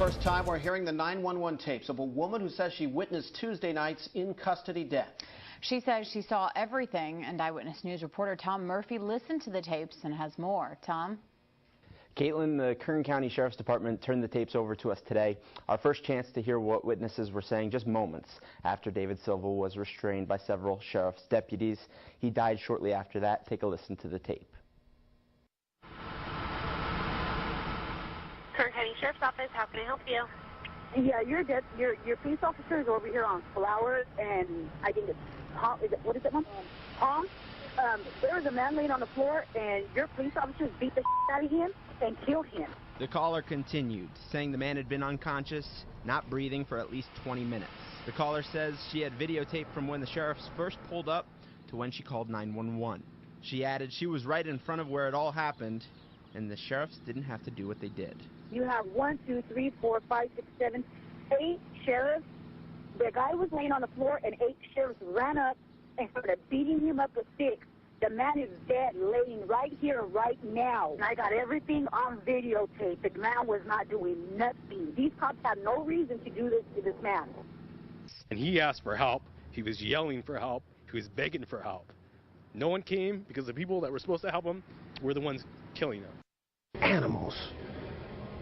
first time we're hearing the 911 tapes of a woman who says she witnessed Tuesday night's in-custody death. She says she saw everything, and Eyewitness News reporter Tom Murphy listened to the tapes and has more. Tom? Caitlin, the Kern County Sheriff's Department turned the tapes over to us today. Our first chance to hear what witnesses were saying just moments after David Silva was restrained by several sheriff's deputies. He died shortly after that. Take a listen to the tape. Kern County Sheriff's Office, how can I help you? Yeah, your police officer is over here on Flowers, and I think it's Tom. What is it, Mom? Tom? There was a man laying on the floor, and your police officers beat the shit out of him and killed him. The caller continued, saying the man had been unconscious, not breathing for at least 20 minutes. The caller says she had videotape from when the sheriffs first pulled up to when she called 911. She added she was right in front of where it all happened, and the sheriffs didn't have to do what they did. You have 1, 2, 3, 4, 5, 6, 7, 8 sheriffs. The guy was laying on the floor, and 8 sheriffs ran up and started beating him up with sticks. The man is dead, laying right here, right now. And I got everything on videotape. The man was not doing nothing. These cops had no reason to do this to this man. And he asked for help. He was yelling for help. He was begging for help. No one came because the people that were supposed to help him were the ones killing him. Animals.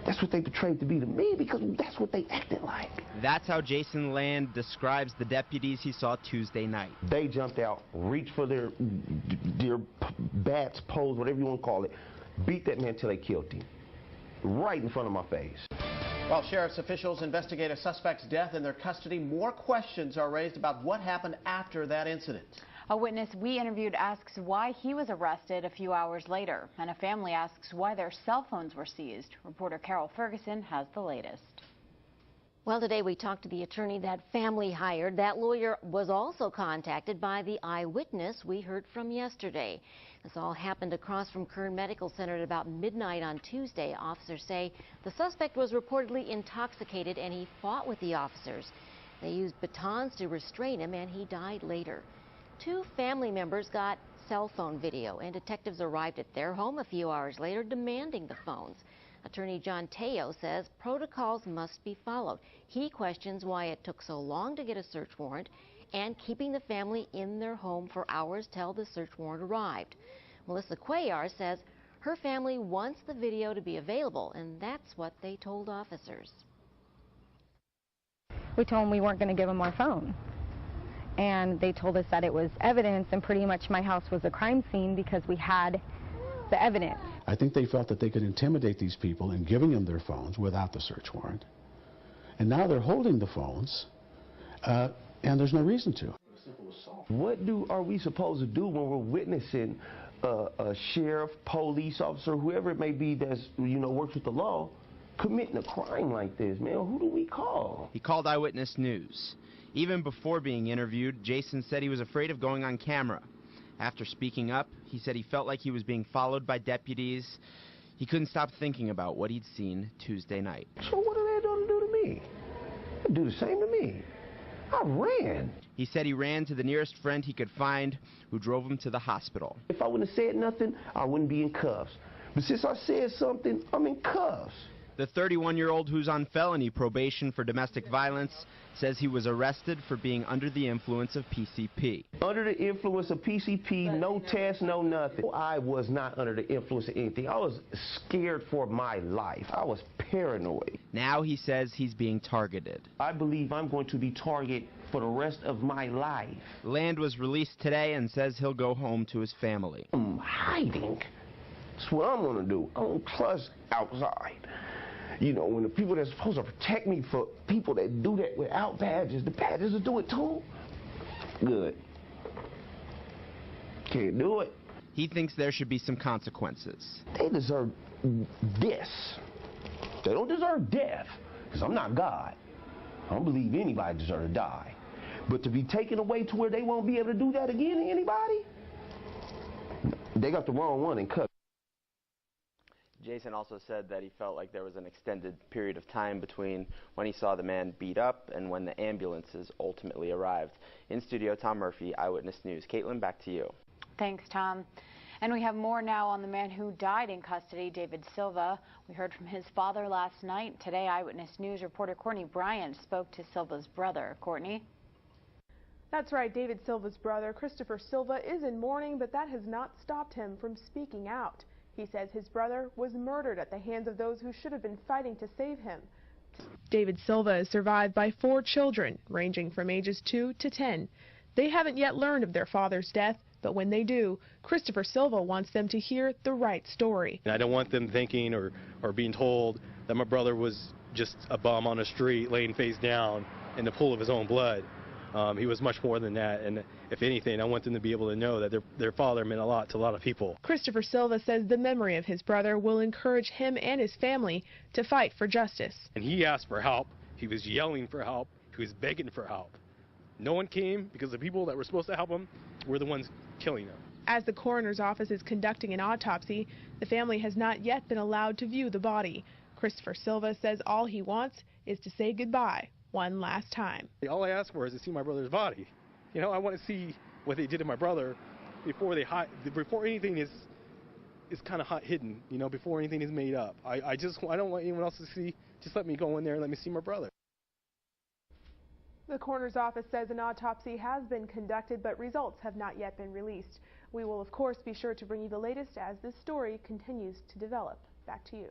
That's what they portrayed to be to me, because that's what they acted like. That's how Jason Land describes the deputies he saw Tuesday night. They jumped out, reached for their bats, poles, whatever you want to call it, beat that man till they killed him, right in front of my face. While sheriff's officials investigate a suspect's death in their custody, more questions are raised about what happened after that incident. A witness we interviewed asks why he was arrested a few hours later, and a family asks why their cell phones were seized. Reporter Carol Ferguson has the latest. Well, today we talked to the attorney that family hired. That lawyer was also contacted by the eyewitness we heard from yesterday. This all happened across from Kern Medical Center at about midnight on Tuesday. Officers say the suspect was reportedly intoxicated and he fought with the officers. They used batons to restrain him and he died later. 2 family members got cell phone video, and detectives arrived at their home a few hours later demanding the phones. Attorney John Teo says protocols must be followed. He questions why it took so long to get a search warrant and keeping the family in their home for hours till the search warrant arrived. Melissa Cuellar says her family wants the video to be available, and that's what they told officers. We told them we weren't going to give them our phone. And they told us that it was evidence, and pretty much my house was a crime scene because we had the evidence. I think they felt that they could intimidate these people in giving them their phones without the search warrant. And now they're holding the phones, and there's no reason to. What are we supposed to do when we're witnessing a sheriff, police officer, whoever it may be that's, works with the law, committing a crime like this, man? Who do we call? He called Eyewitness News. Even before being interviewed, Jason said he was afraid of going on camera. After speaking up, he said he felt like he was being followed by deputies. He couldn't stop thinking about what he'd seen Tuesday night. So what are they going to do to me? They do the same to me. I ran. He said he ran to the nearest friend he could find, who drove him to the hospital. If I wouldn't have said nothing, I wouldn't be in cuffs. But since I said something, I'm in cuffs. The 31-year-old, who's on felony probation for domestic violence, says he was arrested for being under the influence of PCP. Under the influence of PCP, no test, no nothing. I was not under the influence of anything. I was scared for my life. I was paranoid. Now he says he's being targeted. I believe I'm going to be targeted for the rest of my life. Land was released today and says he'll go home to his family. I'm hiding. That's what I'm going to do. I don't trust outside. When the people that's supposed to protect me for people that do that without badges, the badges will do it too. Good. Can't do it. He thinks there should be some consequences. They deserve this. They don't deserve death, because I'm not God. I don't believe anybody deserves to die. But to be taken away to where they won't be able to do that again to anybody, they got the wrong one and cut. Jason also said that he felt like there was an extended period of time between when he saw the man beat up and when the ambulances ultimately arrived. In studio, Tom Murphy, Eyewitness News. Caitlin, back to you. Thanks, Tom. And we have more now on the man who died in custody, David Silva. We heard from his father last night. Today, Eyewitness News reporter Courtney Bryant spoke to Silva's brother. Courtney? That's right. David Silva's brother, Christopher Silva, is in mourning, but that has not stopped him from speaking out. He says his brother was murdered at the hands of those who should have been fighting to save him. David Silva is survived by 4 children, ranging from ages 2 to 10. They haven't yet learned of their father's death, but when they do, Christopher Silva wants them to hear the right story. And I don't want them thinking or being told that my brother was just a bum on the street laying face down in the pool of his own blood. He was much more than that, and if anything, I want them to be able to know that their father meant a lot to a lot of people. Christopher Silva says the memory of his brother will encourage him and his family to fight for justice. And he asked for help. He was yelling for help. He was begging for help. No one came because the people that were supposed to help him were the ones killing him. As the coroner's office is conducting an autopsy, the family has not yet been allowed to view the body. Christopher Silva says all he wants is to say goodbye one last time. All I ask for is to see my brother's body. You know, I want to see what they did to my brother before anything is kind of hidden, you know, before anything is made up. I don't want anyone else to see. Just let me go in there and let me see my brother. The coroner's office says an autopsy has been conducted, but results have not yet been released. We will, of course, be sure to bring you the latest as this story continues to develop. Back to you.